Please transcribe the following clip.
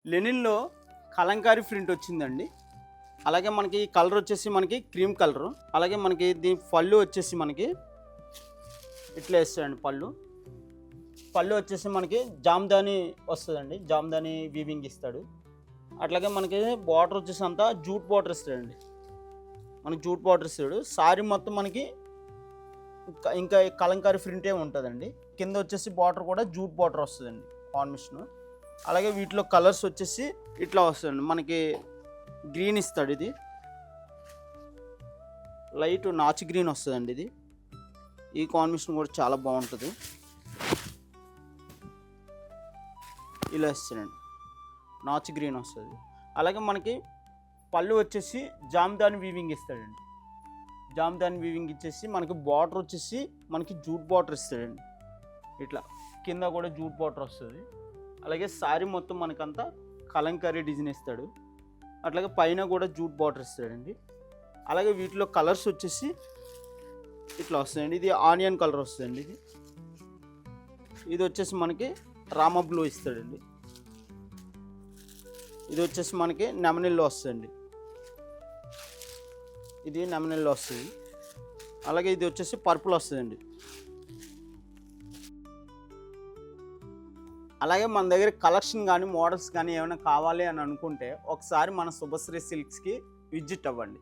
లెనిన్‌లో Kalamkari print వచ్చిందండి. అలాగే మనకి కలర్ వచ్చేసి మనకి క్రీమ్ కలరు. అలాగే మనకి దీని పళ్ళు వచ్చేసి మనకి ఇట్లా ఇస్తాడండి పళ్ళు. పళ్ళు వచ్చేసి మనకి జామ్దాని వస్తదండి. జామ్దాని వీవింగ్ ఇస్తాడు. అట్లాగే మనకి బార్డర్ వచ్చేసి అంతా జూట్ బార్డర్ ఇస్తాడండి. మనకి జూట్ బార్డర్ ఇస్తాడు. సారీ మొత్తం మనకి ఇంకా కలంకారీ ప్రింటే ఉంటదండి. కింద వచ్చేసి బార్డర్ కూడా జూట్ బార్డర్ వస్తదండి కాంబినేషను. అలాగే వీటిలో కలర్స్ వచ్చేసి ఇట్లా వస్తదండి. మనకి గ్రీన్ ఇస్తాడు ఇది. లైట్ నాచు గ్రీన్ వస్తదండి ఇది. ఈ కాంబినేషన్ కూడా చాలా బాగుంటది. ఇలా ఇస్తాడండి. నాచు గ్రీన్ వస్తది. అలాగే మనకి పళ్ళు వచ్చేసి జామ్దాని వీవింగ్ ఇస్తాడండి. జామ్దాని వీవింగ్ ఇచ్చేసి మనకి బార్డర్ వచ్చేసి మనకి జూట్ బార్డర్ ఇస్తాడండి. ఇట్లా కింద కూడా జూట్ బార్డర్ వస్తుంది. అలాగే శారీ మొత్తం మనకంతా కలంకారీ డిజైన్ ఇస్తాడు. అట్లాగే పైన కూడా జూట్ బార్డర్ ఇస్తాడండి. అలాగే వీటిలో కలర్స్ వచ్చేసి ఇట్లా వస్తాయండి. ఇది ఆనియన్ కలర్ వస్తుందండి. ఇది వచ్చేసి మనకి రామ బ్లూ ఇస్తాడండి. ఇది వచ్చేసి మనకి నెమనిల్లో వస్తుందండి. ఇది నెమనిల్లో వస్తుంది. అలాగే ఇది వచ్చేసి పర్పుల్ వస్తుందండి. అలాగే మన దగ్గర కలెక్షన్ కానీ మోడల్స్ కానీ ఏమైనా కావాలి అని అనుకుంటే ఒకసారి మన శుభశ్రీ సిల్క్స్కి విజిట్ అవ్వండి.